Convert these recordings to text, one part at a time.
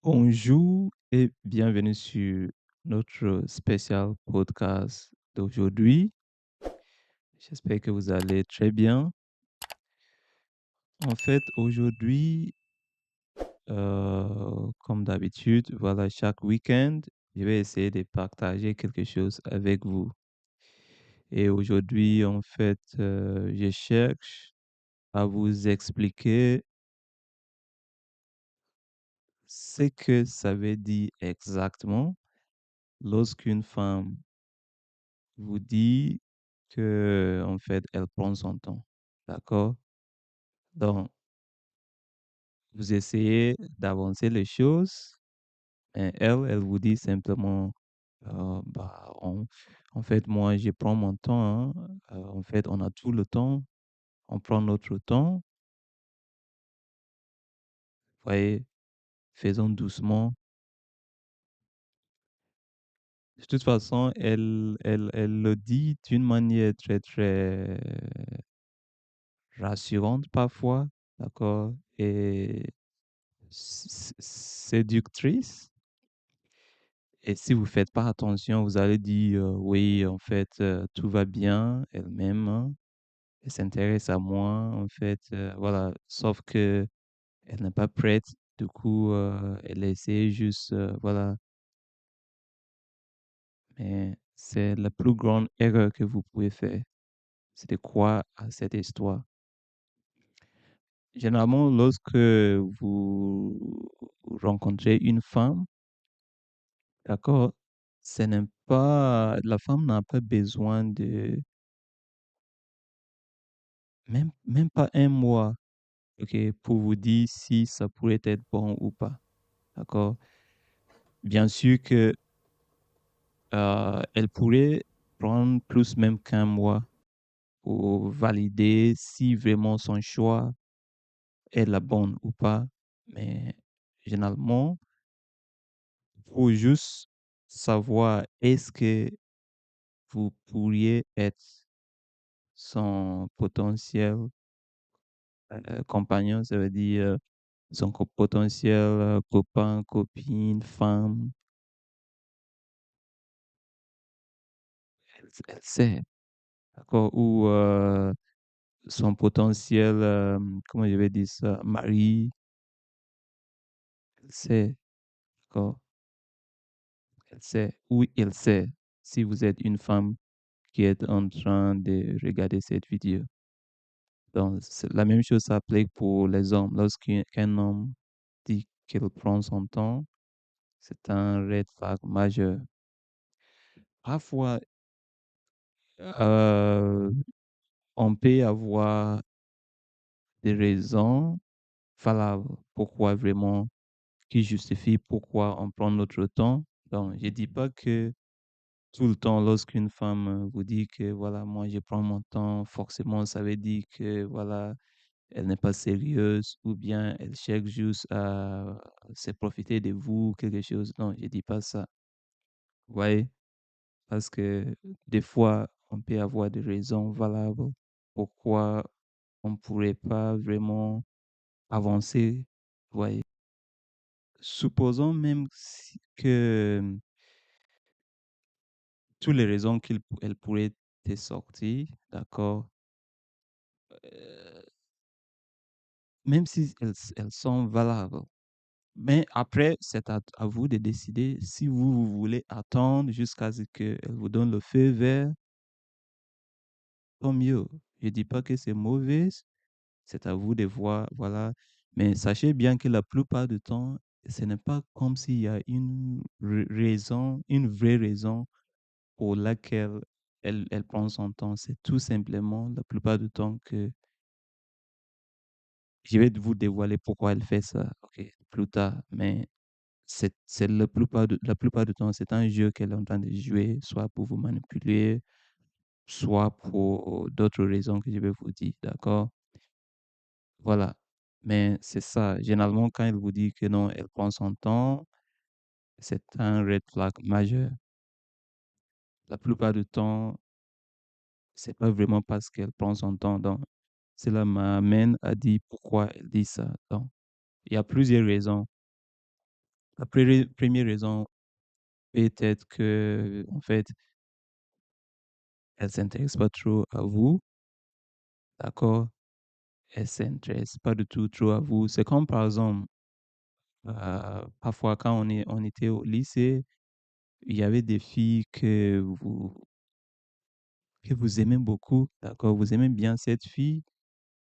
Bonjour et bienvenue sur notre spécial podcast d'aujourd'hui. J'espère que vous allez très bien. En fait, aujourd'hui, comme d'habitude, voilà, chaque week-end, je vais essayer de partager quelque chose avec vous. Et aujourd'hui, en fait, je cherche à vous expliquer ce que ça veut dire exactement lorsqu'une femme vous dit que, en fait, elle prend son temps. D'accord? Donc, vous essayez d'avancer les choses, et elle vous dit simplement, bah, en fait, moi, je prends mon temps, hein. En fait, on a tout le temps, on prend notre temps. Voyez, faisons doucement. De toute façon, elle le dit d'une manière très, très rassurante parfois, d'accord? Et séductrice. Et si vous faites pas attention, vous allez dire, «Oui, en fait, tout va bien», elle-même, hein. Elle s'intéresse à moi, en fait, voilà. Sauf que elle n'est pas prête. Du coup, elle essaie juste, voilà. Mais c'est la plus grande erreur que vous pouvez faire, c'est de croire à cette histoire. Généralement, lorsque vous rencontrez une femme, d'accord, ce n'est pas la femme n'a pas besoin de même pas un mois, OK, pour vous dire si ça pourrait être bon ou pas, d'accord? Bien sûr que, elle pourrait prendre plus même qu'un mois pour valider si vraiment son choix est la bonne ou pas, mais généralement, faut juste savoir est-ce que vous pourriez être son potentiel, compagnon, ça veut dire, son potentiel, copain, copine, femme. Elle sait, d'accord? Ou son potentiel, comment je vais dire ça? Mari, elle sait, d'accord? Elle sait, ou il sait, si vous êtes une femme qui est en train de regarder cette vidéo. Donc, c'est la même chose s'applique pour les hommes. Lorsqu'un homme dit qu'il prend son temps, c'est un red flag majeur. Parfois, heu, on peut avoir des raisons valables pourquoi vraiment qui justifie pourquoi on prend notre temps. Donc, je dis pas que tout le temps, lorsqu'une femme vous dit que voilà, moi je prends mon temps, forcément, ça veut dire que voilà, elle n'est pas sérieuse ou bien elle cherche juste à se profiter de vous, quelque chose. Non, je dis pas ça. Vous voyez? Parce que des fois, on peut avoir des raisons valables pourquoi on ne pourrait pas vraiment avancer. Vous voyez? Supposons même que toutes les raisons elle pourrait te sortir, d'accord? Heu, même si elles sont valables. Mais après, c'est à vous de décider si vous voulez attendre jusqu'à ce qu'elle vous donne le feu vert, tant mieux. Je dis pas que c'est mauvais, c'est à vous de voir, voilà. Mais sachez bien que la plupart du temps, ce n'est pas comme s'il y a une raison, une vraie raison pour laquelle elle prend son temps. C'est tout simplement la plupart du temps que je vais vous dévoiler pourquoi elle fait ça, OK, plus tard. Mais c'est la plupart du temps, c'est un jeu qu'elle est en train de jouer, soit pour vous manipuler, soit pour d'autres raisons que je vais vous dire, d'accord? Voilà. Mais c'est ça, généralement, quand elle vous dit que non, elle prend son temps, c'est un red flag majeur. La plupart du temps, c'est pas vraiment parce qu'elle prend son temps. Donc, cela m'amène à dire pourquoi elle dit ça. Donc, il y a plusieurs raisons. La première raison peut être que, en fait, elle s'intéresse pas trop à vous, d'accord? Elle s'intéresse pas du tout trop à vous. C'est comme par exemple, parfois quand on était au lycée, il y avait des filles que vous aimez beaucoup, d'accord? Vous aimez bien cette fille,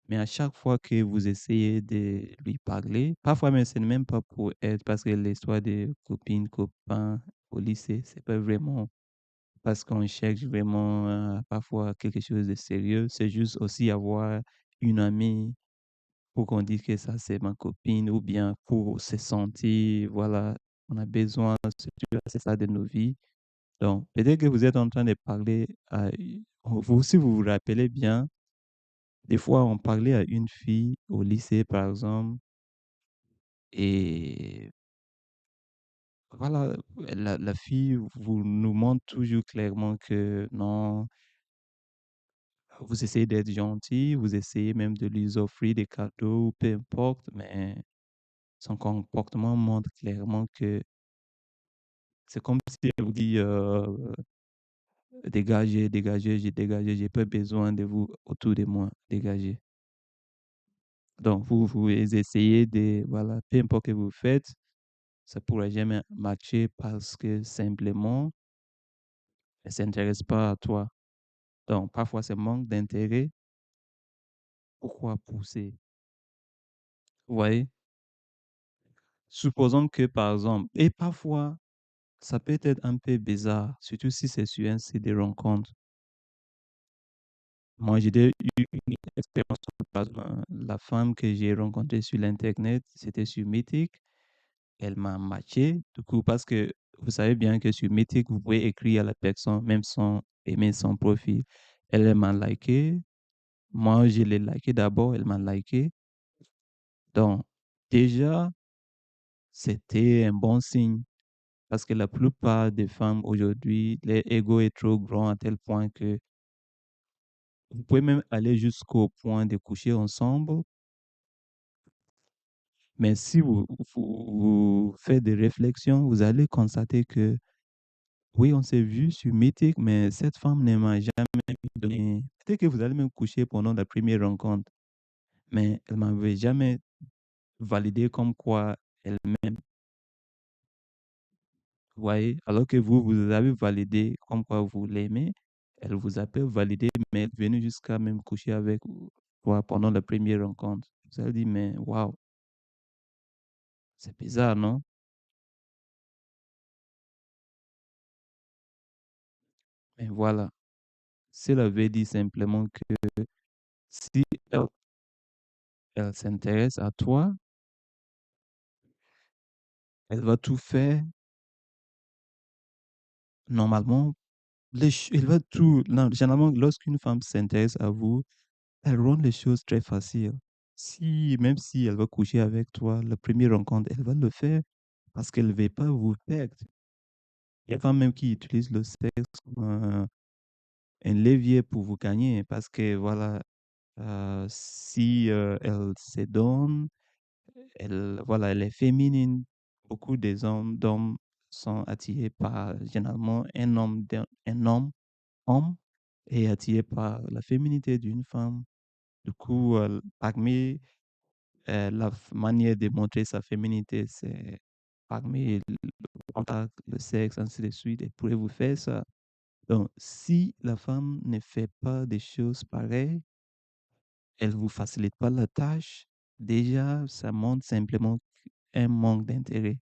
mais à chaque fois que vous essayez de lui parler, parfois même ce n'est même pas pour elle, parce que l'histoire de copines, copains au lycée, c'est pas vraiment parce qu'on cherche vraiment parfois quelque chose de sérieux. C'est juste aussi avoir une amie pour qu'on dise que ça c'est ma copine ou bien pour se sentir, voilà, on a besoin, surtout à ce stade de nos vies. Donc, peut-être que vous êtes en train de parler à, vous, si vous vous rappelez bien, des fois on parlait à une fille au lycée, par exemple, et voilà, la fille vous nous montre toujours clairement que non, vous essayez d'être gentil, vous essayez même de lui offrir des cadeaux, peu importe, mais son comportement montre clairement que c'est comme si elle vous dit dégagez, dégagez, j'ai pas besoin de vous autour de moi, dégagez. Donc, vous essayez de, voilà, peu importe ce que vous faites, ça pourrait jamais matcher parce que simplement, elle s'intéresse pas à toi. Donc, parfois, c'est manque d'intérêt. Pourquoi pousser? Vous voyez? Supposons que, par exemple, et parfois, ça peut être un peu bizarre, surtout si c'est sur un site de rencontre. Moi, j'ai déjà eu une expérience, par exemple, la femme que j'ai rencontrée sur l'Internet, c'était sur Mythic. Elle m'a matché, du coup, parce que vous savez bien que sur Mythic, vous pouvez écrire à la personne, même sans aimer son profil. Elle m'a liké. Moi, je l'ai liké d'abord, elle m'a liké. Donc, déjà, c'était un bon signe parce que la plupart des femmes aujourd'hui, leur ego est trop grand à tel point que vous pouvez même aller jusqu'au point de coucher ensemble. Mais si vous faites des réflexions, vous allez constater que oui, on s'est vu sur Mythic, mais cette femme ne m'a jamais donné. Peut-être que vous allez même coucher pendant la première rencontre, mais elle m'avait jamais validé comme quoi elle-même, vous voyez, alors que vous avez validé comme quoi vous l'aimez, elle vous a pas validé, mais elle est venue jusqu'à même coucher avec toi pendant la première rencontre. Vous avez dit, mais waouh, c'est bizarre, non? Mais voilà, cela veut dire simplement que si elle, elle s'intéresse à toi, elle va tout faire normalement. Elle va tout, non, généralement, lorsqu'une femme s'intéresse à vous, elle rend les choses très faciles. Si, même si elle va coucher avec toi, la première rencontre, elle va le faire parce qu'elle ne veut pas vous perdre. Il y a des femmes même qui utilisent le sexe comme un levier pour vous gagner parce que, voilà, si elle se donne, elle, voilà, elle est féminine. Beaucoup des d'hommes sont attirés par généralement un homme est attiré par la féminité d'une femme. Du coup, parmi la manière de montrer sa féminité, c'est parmi le contact, le sexe, ainsi de suite. Elle pourrait vous faire ça. Donc, si la femme ne fait pas des choses pareilles, elle vous facilite pas la tâche, déjà, ça montre simplement un manque d'intérêt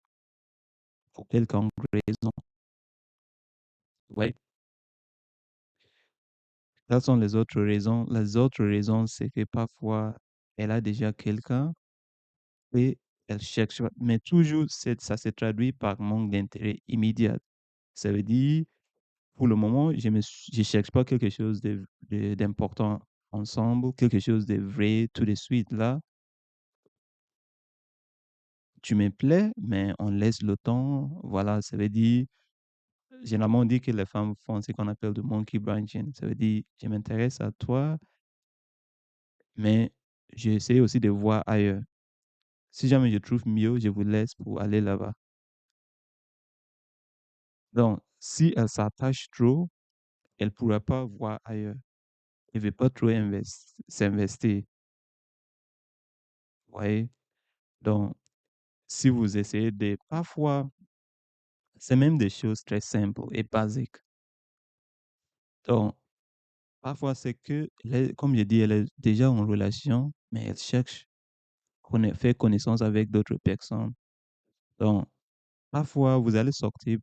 pour quelconque raison. Ouais. Quelles sont les autres raisons? Les autres raisons, c'est que parfois, elle a déjà quelqu'un et elle cherche, mais toujours, ça se traduit par manque d'intérêt immédiat. Ça veut dire, pour le moment, je cherche pas quelque chose d'important ensemble, quelque chose de vrai tout de suite. Là, tu me plais, mais on laisse le temps. Voilà, ça veut dire, généralement, on dit que les femmes font ce qu'on appelle du monkey branching. Ça veut dire, je m'intéresse à toi, mais j'essaie aussi de voir ailleurs. Si jamais je trouve mieux, je vous laisse pour aller là-bas. Donc, si elle s'attache trop, elle ne pourra pas voir ailleurs. Elle ne veut pas trop s'investir. Vous voyez? Donc, si vous essayez de... Parfois, c'est même des choses très simples et basiques. Donc, parfois, c'est que, comme je dis, elle est déjà en relation, mais elle cherche faire connaissance avec d'autres personnes. Donc, parfois, vous allez sortir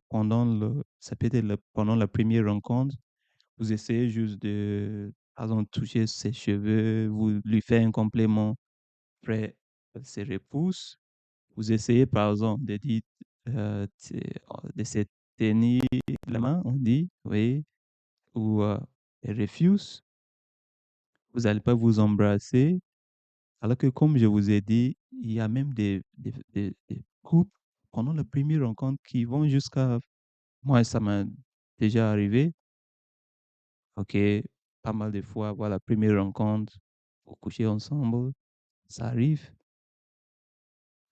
ça peut être pendant la première rencontre, vous essayez juste de, par exemple, toucher ses cheveux, vous lui faites un complément, après, elle se repousse. Vous essayez, par exemple, de dire, de se tenir la main, on dit, oui, ou elle refuse, vous n'allez pas vous embrasser. Alors que, comme je vous ai dit, il y a même des couples pendant la première rencontre qui vont jusqu'à... Moi, ça m'a déjà arrivé, ok, pas mal de fois, voilà, première rencontre, pour coucher ensemble, ça arrive,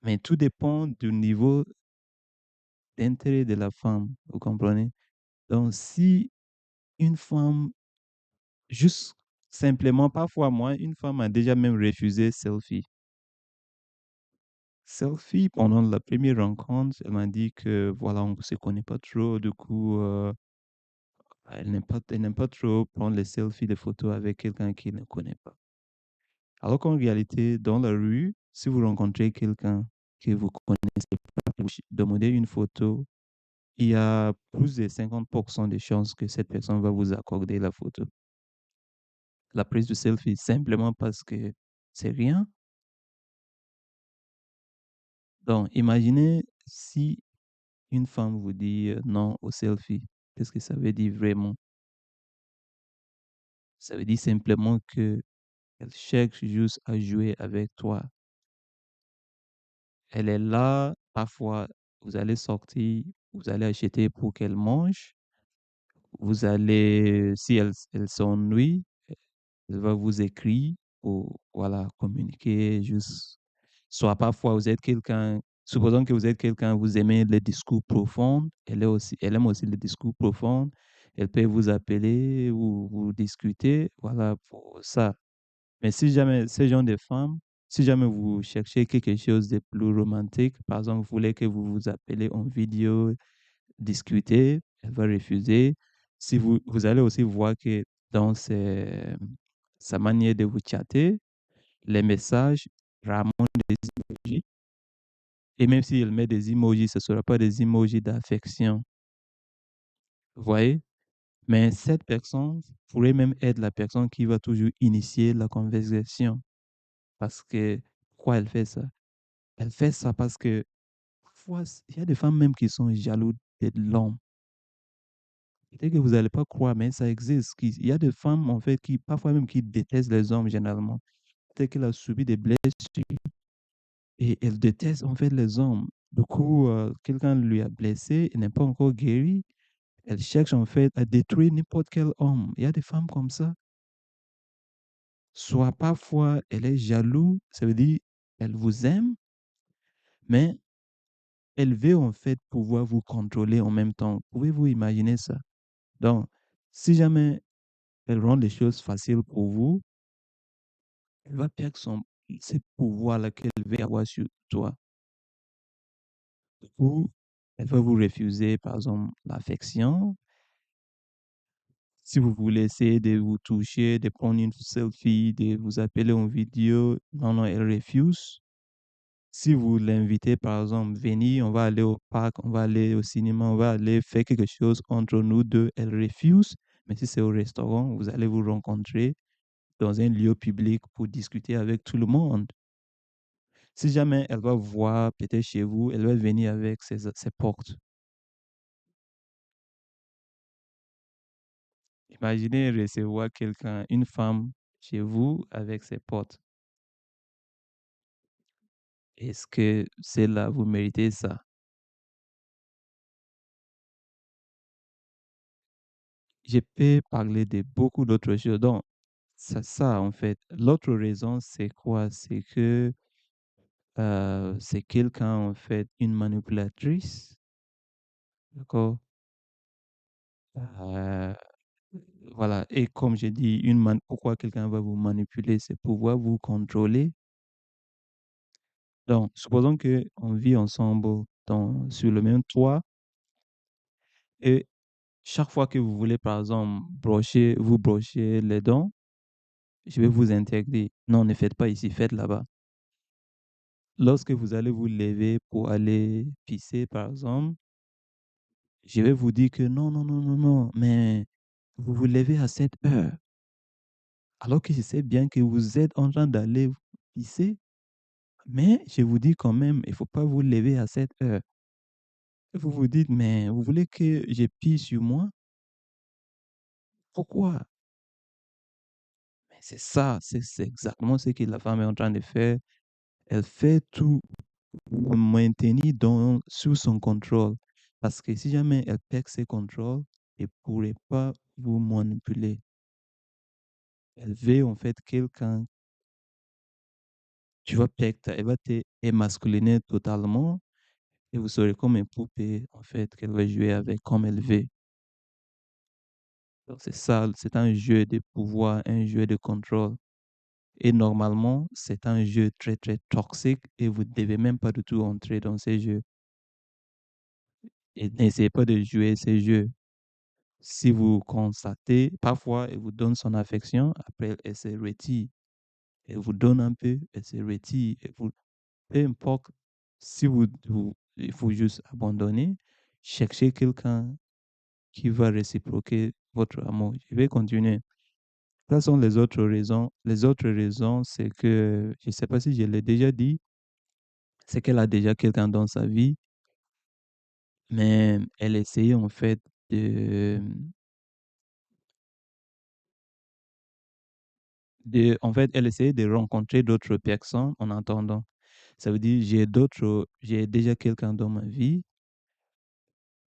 mais tout dépend du niveau d'intérêt de la femme, vous comprenez? Donc, si une femme, juste simplement, parfois, moi, une femme a déjà même refusé selfie. Selfie, pendant la première rencontre, elle m'a dit que, voilà, on ne se connaît pas trop, du coup, elle n'aime pas trop prendre les selfies, les photos avec quelqu'un qu'elle ne connaît pas. Alors qu'en réalité, dans la rue, si vous rencontrez quelqu'un que vous connaissez pas, vous demandez une photo, il y a plus de 50% de chances que cette personne va vous accorder la photo. La prise de selfie, simplement parce que c'est rien. Donc, imaginez si une femme vous dit non au selfie. Qu'est-ce que ça veut dire vraiment? Ça veut dire simplement que elle cherche juste à jouer avec toi. Elle est là, parfois, vous allez sortir, vous allez acheter pour qu'elle mange. Vous allez, si elle s'ennuie, elle va vous écrire pour, voilà, communiquer, juste, soit parfois vous êtes quelqu'un, supposons que vous êtes quelqu'un, vous aimez les discours profonds, elle aime aussi les discours profonds, elle peut vous appeler ou vous discuter, voilà, pour ça. Mais si jamais, ce genre de femmes, si jamais vous cherchez quelque chose de plus romantique, par exemple, vous voulez que vous vous appelez en vidéo, discuter, elle va refuser. Si vous allez aussi voir que dans sa manière de vous chatter, les messages ramènent des emojis. Et même si elle met des emojis, ce ne sera pas des emojis d'affection. Vous voyez? Mais cette personne pourrait même être la personne qui va toujours initier la conversation. Parce que, pourquoi elle fait ça? Elle fait ça parce que parfois, il y a des femmes même qui sont jalouses de l'homme. Peut-être que vous n'allez pas croire, mais ça existe. Il y a des femmes, en fait, qui parfois même qui détestent les hommes généralement. Peut-être qu'elle a subi des blessures et elle déteste en fait les hommes. Du coup, quelqu'un lui a blessé, il n'est pas encore guéri. Elle cherche en fait à détruire n'importe quel homme. Il y a des femmes comme ça. Soit parfois elle est jalouse, ça veut dire elle vous aime, mais elle veut en fait pouvoir vous contrôler en même temps. Pouvez-vous imaginer ça? Donc, si jamais elle rend les choses faciles pour vous, elle va perdre ce pouvoir-là qu'elle veut avoir sur toi. Du coup, elle va vous refuser, par exemple, l'affection. Si vous voulez essayer de vous toucher, de prendre une selfie, de vous appeler en vidéo, non, non, elle refuse. Si vous l'invitez, par exemple, venir, on va aller au parc, on va aller au cinéma, on va aller faire quelque chose entre nous deux, elle refuse. Mais si c'est au restaurant, vous allez vous rencontrer dans un lieu public pour discuter avec tout le monde. Si jamais elle va voir peut-être chez vous, elle va venir avec ses portes. Imaginez recevoir quelqu'un, une femme chez vous avec ses potes. Est-ce que c'est là, vous méritez ça? Je peux parler de beaucoup d'autres choses. Donc, c'est ça, en fait. L'autre raison, c'est quoi? C'est que c'est quelqu'un, en fait, une manipulatrice, d'accord? Heu, voilà et comme j'ai dit, une man pourquoi quelqu'un va vous manipuler, c'est pouvoir vous contrôler. Donc supposons qu'on vit ensemble sur le même toit et chaque fois que vous voulez, par exemple, vous brosser les dents, je vais vous interdire: «Non, ne faites pas ici, faites là-bas». Lorsque vous allez vous lever pour aller pisser, par exemple, je vais vous dire que: «Non, non, non, non, non, mais vous vous levez à cette heure». Alors que je sais bien que vous êtes en train d'aller pisser, mais je vous dis quand même, il faut pas vous lever à cette heure. Vous vous dites: «Mais vous voulez que je pisse sur moi? Pourquoi?» Mais c'est ça, c'est exactement ce que la femme est en train de faire. Elle fait tout pour vous maintenir sous son contrôle. Parce que si jamais elle perd ses contrôles, elle pourrait pas vous manipuler. Elle veut en fait quelqu'un, tu vas perdre, elle va te émasculiner totalement et vous serez comme une poupée en fait qu'elle va jouer avec comme elle veut. Donc c'est ça, c'est un jeu de pouvoir, un jeu de contrôle. Et normalement, c'est un jeu très, très toxique et vous ne devez même pas du tout entrer dans ces jeux. Et n'essayez pas de jouer ces jeux. Si vous constatez, parfois, elle vous donne son affection, après, elle se retire. Elle vous donne un peu, elle se retire. Peu importe, si il faut juste abandonner, chercher quelqu'un qui va réciproquer votre amour. Je vais continuer. Quelles sont les autres raisons? Les autres raisons, c'est que, je ne sais pas si je l'ai déjà dit, c'est qu'elle a déjà quelqu'un dans sa vie, mais elle essayait en fait de, en fait, elle essayait de rencontrer d'autres personnes en attendant. Ça veut dire, j'ai déjà quelqu'un dans ma vie,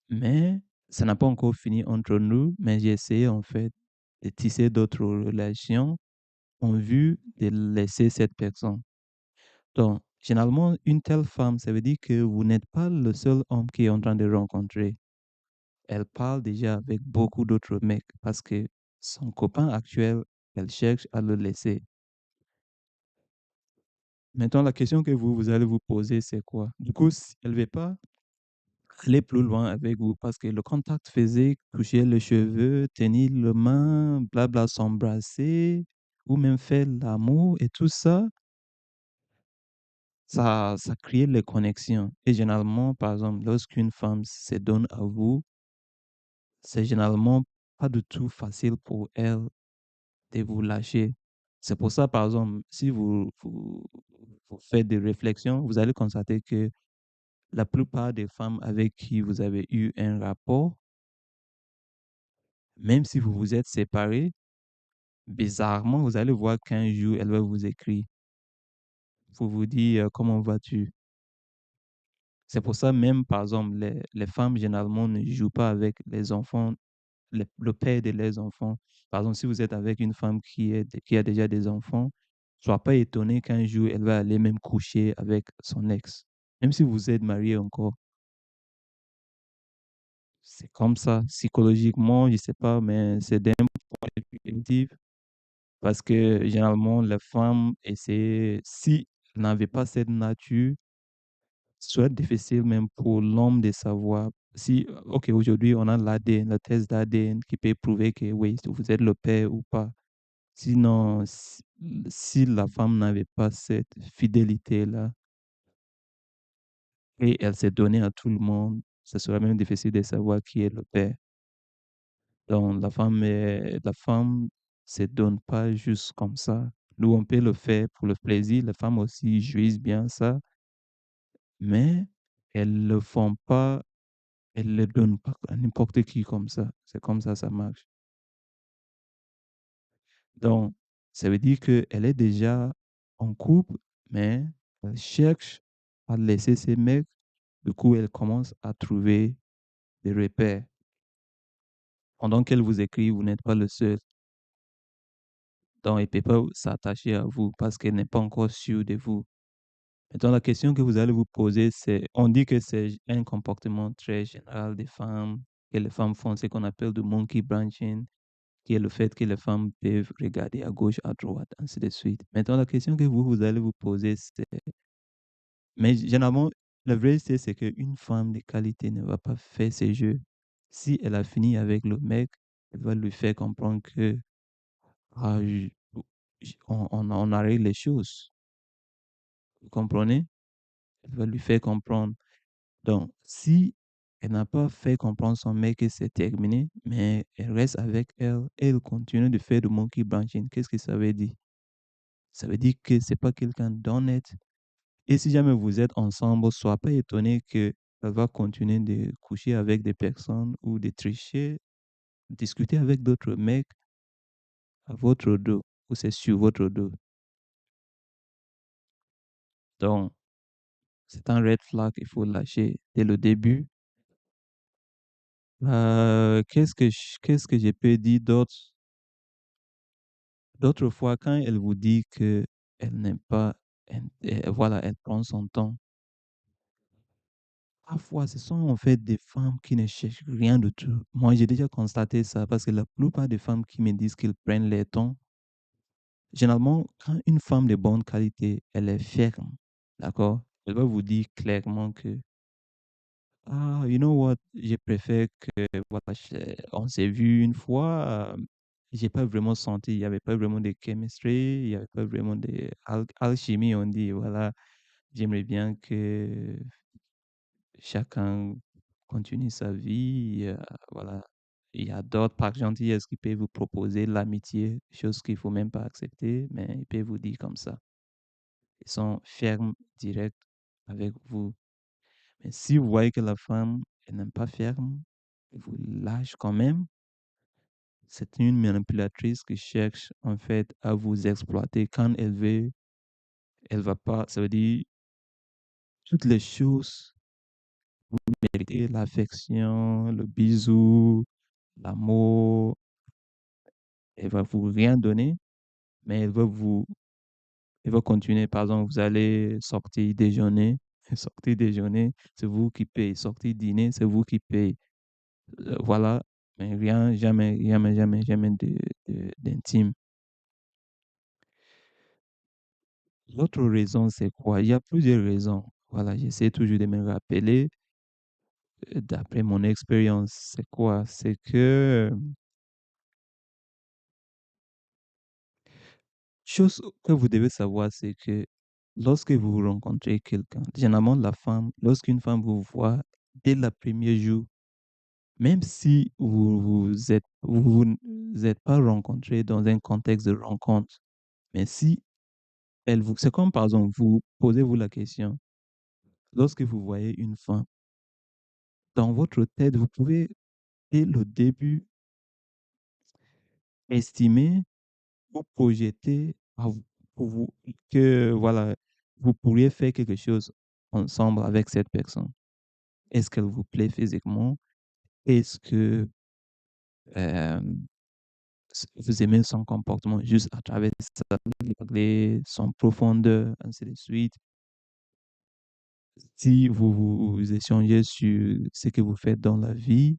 mais ça n'a pas encore fini entre nous, mais j'ai essayé en fait de tisser d'autres relations en vue de laisser cette personne. Donc, généralement, une telle femme, ça veut dire que vous n'êtes pas le seul homme qui est en train de rencontrer. Elle parle déjà avec beaucoup d'autres mecs parce que son copain actuel, elle cherche à le laisser. Maintenant, la question que vous allez vous poser, c'est quoi? Du coup, si elle ne veut pas aller plus loin avec vous parce que le contact physique, toucher les cheveux, tenir le main, blabla, s'embrasser ou même faire l'amour et tout ça, ça crée les connexions. Et généralement, par exemple, lorsqu'une femme se donne à vous, c'est généralement pas du tout facile pour elle de vous lâcher. C'est pour ça, par exemple, si vous faites des réflexions, vous allez constater que la plupart des femmes avec qui vous avez eu un rapport, même si vous vous êtes séparés, bizarrement, vous allez voir qu'un jour, elle va vous écrire pour vous dire comment vas-tu. C'est pour ça même, par exemple, les femmes généralement ne jouent pas avec les enfants, le père de leurs enfants. Par exemple, si vous êtes avec une femme qui a déjà des enfants, sois pas étonné qu'un jour, elle va aller même coucher avec son ex. Même si vous êtes mariés encore. C'est comme ça. Psychologiquement, je sais pas, mais c'est d'un point de vue positif. Parce que généralement, les femmes essaient, si elles n'avaient pas cette nature, soit difficile même pour l'homme de savoir si, OK, aujourd'hui, on a l'ADN, le test d'ADN qui peut prouver que oui, vous êtes le père ou pas. Sinon, si la femme n'avait pas cette fidélité-là et elle s'est donnée à tout le monde, ce serait même difficile de savoir qui est le père. Donc, la femme se donne pas juste comme ça. Nous, on peut le faire pour le plaisir. Les femmes aussi jouissent bien ça, mais elles le font pas, elles le donnent pas à n'importe qui comme ça. C'est comme ça marche. Donc, ça veut dire qu'elle est déjà en couple, mais elle cherche à laisser ses mecs. Du coup, elle commence à trouver des repères. Pendant qu'elle vous écrit, vous n'êtes pas le seul. Donc, elle ne peut pas s'attacher à vous parce qu'elle n'est pas encore sûre de vous. Maintenant, la question que vous allez vous poser, c'est, on dit que c'est un comportement très général des femmes. que les femmes font, ce qu'on appelle du monkey branching, qui est le fait que les femmes peuvent regarder à gauche, à droite, ainsi de suite. Maintenant, la question que vous allez vous poser, c'est, mais généralement, la vérité, c'est qu'une femme de qualité ne va pas faire ces jeux. Si elle a fini avec le mec, elle va lui faire comprendre que ah, on arrête les choses. Vous comprenez? Elle va lui faire comprendre. Donc, si elle n'a pas fait comprendre son mec que c'est terminé, mais elle reste avec elle et elle continue de faire du monkey branching, qu'est-ce que ça veut dire? Ça veut dire que c'est pas quelqu'un d'honnête. Et si jamais vous êtes ensemble, sois pas étonné qu'elle va continuer de coucher avec des personnes ou de tricher, discuter avec d'autres mecs à votre dos ou c'est sur votre dos. Donc, c'est un red flag qu'il faut lâcher dès le début. Qu'est-ce que je peux dire d'autre? D'autres fois, quand elle vous dit que elle n'aime pas, voilà, elle prend son temps. Parfois, ce sont en fait des femmes qui ne cherchent rien du tout. Moi, j'ai déjà constaté ça parce que la plupart des femmes qui me disent qu'elles prennent leur temps, généralement, quand une femme de bonne qualité, elle est ferme, d'accord? Elle va vous dire clairement que, ah, you know what, je préfère que, voilà, on s'est vu une fois, j'ai pas vraiment senti, il y avait pas vraiment de chemistry, il y avait pas vraiment de alchimie, on dit, voilà, j'aimerais bien que chacun continue sa vie, voilà. Il y a d'autres par gentillesse qui peuvent vous proposer l'amitié, chose qu'il faut même pas accepter, mais ils peuvent vous dire comme ça. Ils sont fermes, directs avec vous. Mais si vous voyez que la femme, elle n'est pas ferme, elle vous lâche quand même, c'est une manipulatrice qui cherche en fait à vous exploiter. Quand elle veut, elle va pas, ça veut dire toutes les choses, vous méritez l'affection, le bisou, l'amour, elle va vous rien donner, mais elle va continuer. Par exemple, vous allez sortir déjeuner, sortir déjeuner, c'est vous qui payez. Sortir dîner, c'est vous qui payez. Voilà, mais rien, jamais, jamais, jamais, jamais d'intime. L'autre raison, c'est quoi? Il y a plusieurs raisons. Voilà, j'essaie toujours de me rappeler, d'après mon expérience, c'est quoi? C'est que, chose que vous devez savoir, c'est que lorsque vous rencontrez quelqu'un, généralement la femme, lorsqu'une femme vous voit dès le premier jour, même si vous êtes pas rencontrés dans un contexte de rencontre, mais si c'est comme par exemple, vous posez-vous la question, lorsque vous voyez une femme, dans votre tête, vous pouvez, dès le début, estimer ou projeter pour vous, que, voilà, vous pourriez faire quelque chose ensemble avec cette personne. Est-ce qu'elle vous plaît physiquement? Est-ce que euh, vous aimez son comportement juste à travers son profondeur, ainsi de suite? Si vous échangez sur ce que vous faites dans la vie,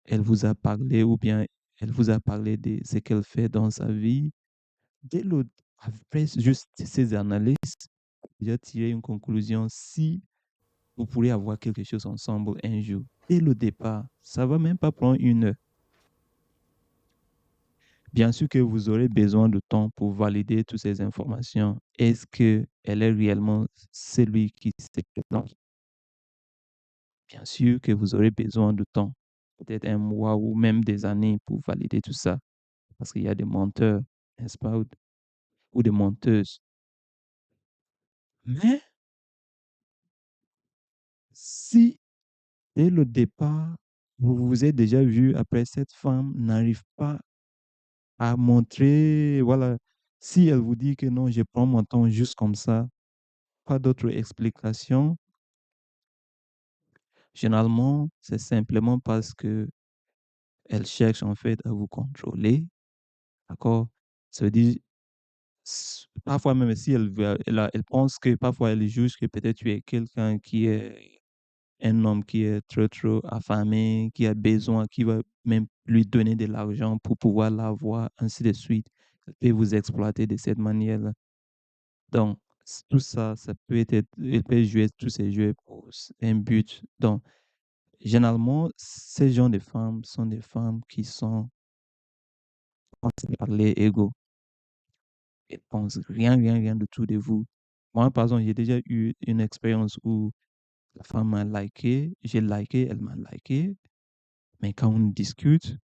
elle vous a parlé ou bien elle vous a parlé de ce qu'elle fait dans sa vie. Dès le, après juste ces analyses, déjà tirer une conclusion si vous pourrez avoir quelque chose ensemble un jour. Dès le départ, ça va même pas prendre une heure. Bien sûr que vous aurez besoin de temps pour valider toutes ces informations. Est-ce qu'elle est réellement celui qui se présente? Bien sûr que vous aurez besoin de temps, peut-être un mois ou même des années pour valider tout ça, parce qu'il y a des menteurs, n'est-ce pas, ou des menteuses. Mais si dès le départ, vous vous êtes déjà vu après cette femme n'arrive pas à montrer, voilà, si elle vous dit que non, je prends mon temps juste comme ça, pas d'autre explication, généralement, c'est simplement parce que elle cherche en fait à vous contrôler, d'accord? Ça veut dire, parfois même si elle pense que parfois elle juge que peut-être tu es quelqu'un qui est un homme qui est trop, trop affamé, qui a besoin, qui va même lui donner de l'argent pour pouvoir l'avoir, ainsi de suite. Elle peut vous exploiter de cette manière-là. Donc, tout ça, ça peut être, elle peut jouer tous ces jeux pour un but. Donc, généralement, ces genres de femmes sont des femmes qui sont concernées par les égaux. Elles pensent rien, rien, rien du tout de vous. Moi, par exemple, j'ai déjà eu une expérience où la femme m'a liké, j'ai liké, elle m'a liké, mais quand on discute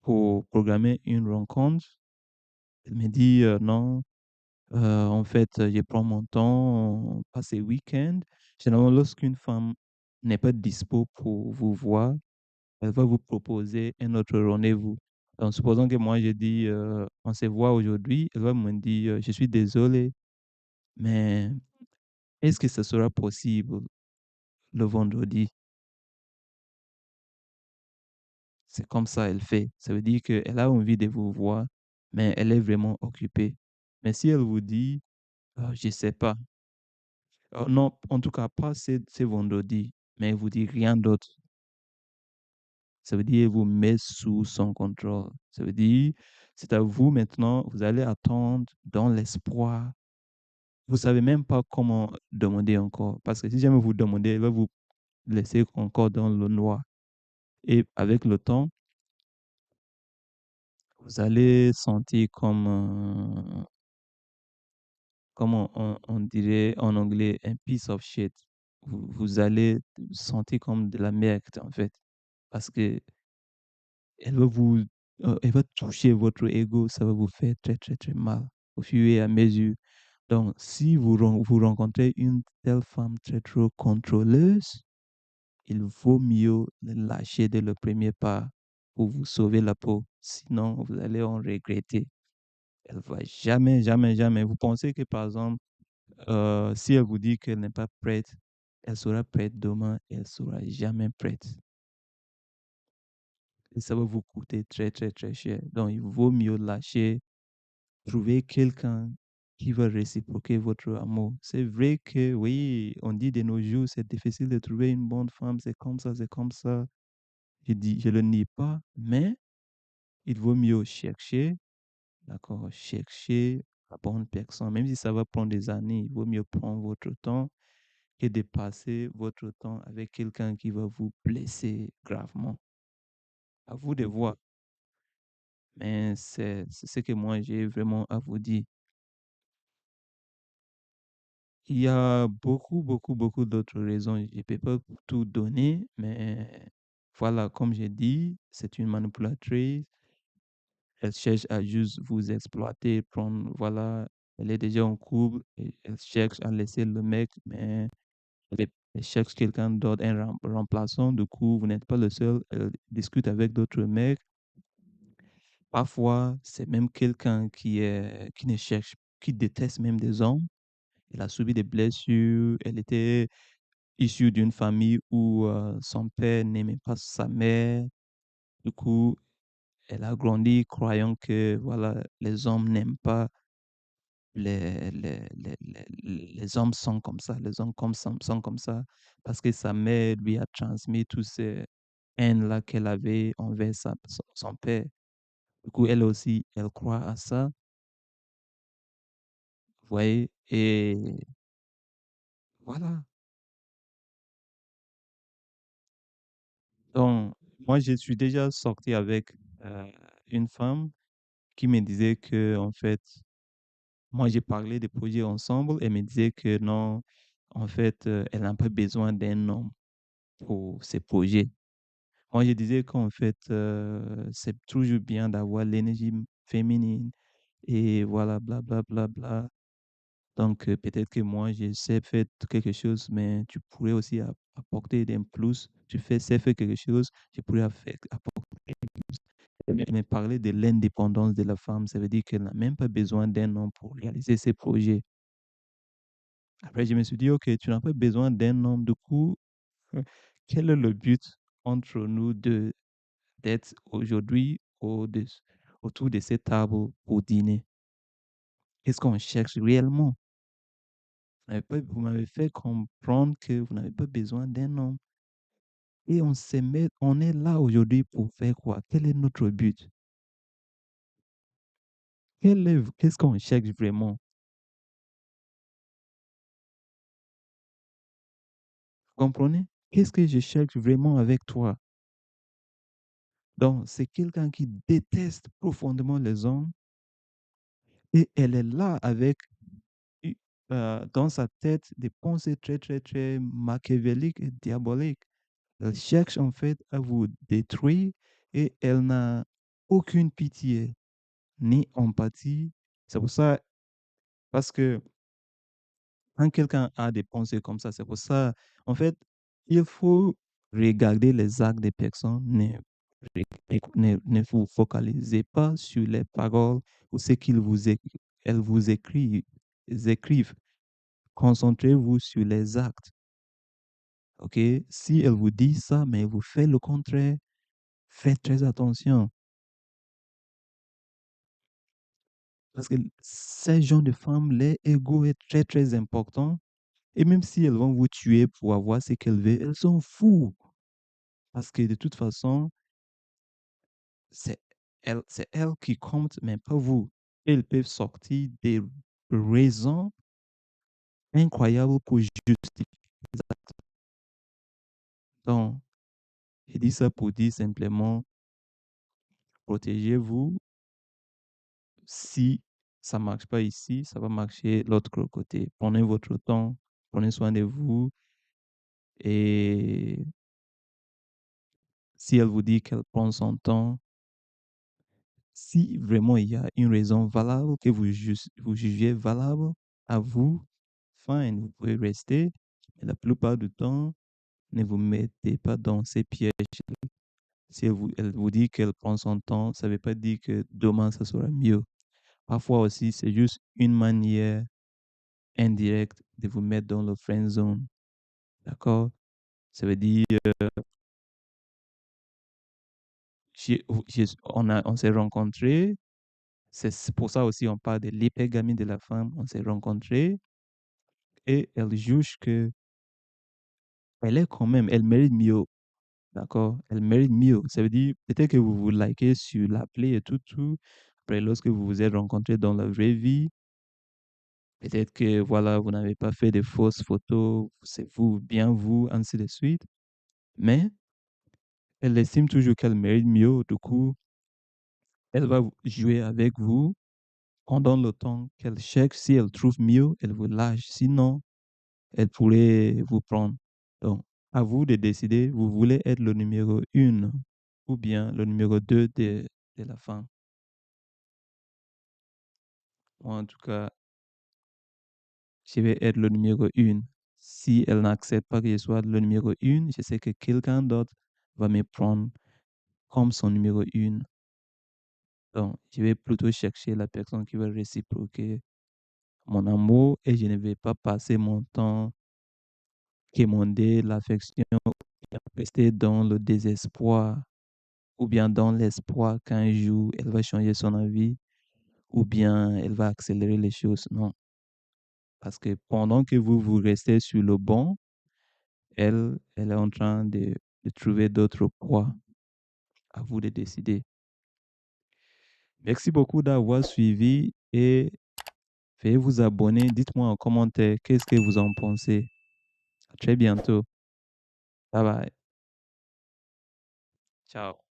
pour programmer une rencontre, elle me dit non, en fait, je prends mon temps, on passe les week-ends. Généralement, lorsqu'une femme n'est pas dispo pour vous voir, elle va vous proposer un autre rendez-vous. Donc, supposons que moi, je dis, on se voit aujourd'hui, elle va me dire, je suis désolé, mais est-ce que ce sera possible le vendredi? C'est comme ça elle fait. Ça veut dire qu'elle a envie de vous voir, mais elle est vraiment occupée. Mais si elle vous dit, je sais pas, non, en tout cas pas ce vendredi, mais elle vous dit rien d'autre, ça veut dire qu'elle vous met sous son contrôle. Ça veut dire, c'est à vous maintenant, vous allez attendre dans l'espoir. Vous savez même pas comment demander encore, parce que si jamais vous demandez, elle va vous laisser encore dans le noir. Et avec le temps, vous allez sentir comme, comme on dirait en anglais, un piece of shit. Vous allez sentir comme de la merde, en fait, parce que elle va vous, elle va toucher votre ego, ça va vous faire très, très, très mal au fur et à mesure. Donc, si vous rencontrez une telle femme très trop contrôleuse, il vaut mieux le lâcher dès le premier pas pour vous sauver la peau. Sinon, vous allez en regretter. Elle va jamais, jamais, jamais. Vous pensez que, par exemple, si elle vous dit qu'elle n'est pas prête, elle sera prête demain, elle sera jamais prête. Et ça va vous coûter très, très, très cher. Donc, il vaut mieux lâcher, trouver quelqu'un qui va réciproquer votre amour. C'est vrai que, oui, on dit de nos jours, c'est difficile de trouver une bonne femme, c'est comme ça, c'est comme ça. Je le nie pas, mais il vaut mieux chercher, d'accord, chercher la bonne personne. Même si ça va prendre des années, il vaut mieux prendre votre temps que de passer votre temps avec quelqu'un qui va vous blesser gravement. À vous de voir. Mais c'est ce que moi j'ai vraiment à vous dire. Il y a beaucoup, beaucoup, beaucoup d'autres raisons. Je ne peux pas tout donner, mais voilà, comme j'ai dit, c'est une manipulatrice. Elle cherche à juste vous exploiter, prendre, voilà, elle est déjà en couple et elle cherche à laisser le mec, mais elle cherche quelqu'un d'autre, un remplaçant. Du coup, vous n'êtes pas le seul. Elle discute avec d'autres mecs. Parfois, c'est même quelqu'un qui ne cherche, qui déteste même des hommes. Elle a subi des blessures. Elle était issue d'une famille où son père n'aimait pas sa mère. Du coup, elle a grandi croyant que voilà, les hommes n'aiment pas les hommes sont comme ça, les hommes sont comme ça, parce que sa mère lui a transmis tous ces haines-là qu'elle avait envers son père. Du coup, elle aussi, elle croit à ça, vous voyez, et voilà. Donc, moi, je suis déjà sorti avec une femme qui me disait que, en fait, moi, j'ai parlé des projets ensemble. Elle me disait que non, en fait, elle n'a pas besoin d'un homme pour ses projets. Moi, je disais qu'en fait, c'est toujours bien d'avoir l'énergie féminine et voilà, bla, bla, bla, bla. Donc, peut-être que moi, je sais faire quelque chose, mais tu pourrais aussi apporter des plus. Sais faire quelque chose, je pourrais apporter. Mais parler de l'indépendance de la femme, ça veut dire qu'elle n'a même pas besoin d'un homme pour réaliser ses projets. Après, je me suis dit, OK, tu n'as pas besoin d'un homme. Du coup, quel est le but entre nous deux d'être aujourd'hui autour de cette table pour dîner? Qu'est-ce qu'on cherche réellement? Vous m'avez fait comprendre que vous n'avez pas besoin d'un homme. Et on est là aujourd'hui pour faire quoi? Quel est notre but? Qu'est-ce qu'on cherche vraiment? Vous comprenez? Qu'est-ce que je cherche vraiment avec toi? Donc, c'est quelqu'un qui déteste profondément les hommes et elle est là avec u- dans sa tête des pensées très, très, très machiavéliques et diaboliques. Elle cherche en fait à vous détruire et elle n'a aucune pitié ni empathie. C'est pour ça, parce que quand quelqu'un a des pensées comme ça, c'est pour ça, en fait, il faut regarder les actes des personnes. Ne vous focalisez pas sur les paroles ou ce elles vous écrivent. Concentrez-vous sur les actes. OK? Si elle vous dit ça, mais elle vous fait le contraire, faites très attention. Parce que ces gens de femmes, leur ego est très, très important. Et même si elles vont vous tuer pour avoir ce qu'elles veulent, elles sont fous. Parce que de toute façon, c'est c'est elles qui comptent, mais pas vous. Elles peuvent sortir des raisons incroyables pour justifier les actes. Donc, je dis ça pour dire simplement, protégez-vous. Si ça ne marche pas ici, ça va marcher l'autre côté. Prenez votre temps, prenez soin de vous. Et si elle vous dit qu'elle prend son temps, si vraiment il y a une raison valable que vous jugez valable à vous, fine, vous pouvez rester. Mais la plupart du temps, ne vous mettez pas dans ces pièges. Si elle vous dit qu'elle prend son temps, ça ne veut pas dire que demain, ça sera mieux. Parfois aussi, c'est juste une manière indirecte de vous mettre dans le friend zone. D'accord? Ça veut dire, on s'est rencontrés. C'est pour ça aussi on parle de l'hypergamie de la femme. On s'est rencontrés et elle juge que elle est quand même, elle mérite mieux. D'accord? Elle mérite mieux. Ça veut dire peut-être que vous vous likez sur l'appli et tout, tout. Après, lorsque vous vous êtes rencontrés dans la vraie vie, peut-être que voilà, vous n'avez pas fait de fausses photos, c'est vous, bien vous, ainsi de suite. Mais elle estime toujours qu'elle mérite mieux. Du coup, elle va jouer avec vous pendant le temps qu'elle cherche. Si elle trouve mieux, elle vous lâche. Sinon, elle pourrait vous prendre. Donc, à vous de décider, vous voulez être le numéro une ou bien le numéro deux de la femme. Moi, en tout cas, je vais être le numéro une. Si elle n'accepte pas que je sois le numéro une, je sais que quelqu'un d'autre va me prendre comme son numéro une. Donc, je vais plutôt chercher la personne qui va réciproquer mon amour et je ne vais pas passer mon temps quémander l'affection, rester dans le désespoir ou bien dans l'espoir qu'un jour elle va changer son avis ou bien elle va accélérer les choses. Non, parce que pendant que vous restez sur le banc, elle est en train de trouver d'autres proies. À vous de décider. Merci beaucoup d'avoir suivi et veuillez vous abonner. Dites-moi en commentaire qu'est-ce que vous en pensez. À très bientôt. Bye bye. Ciao.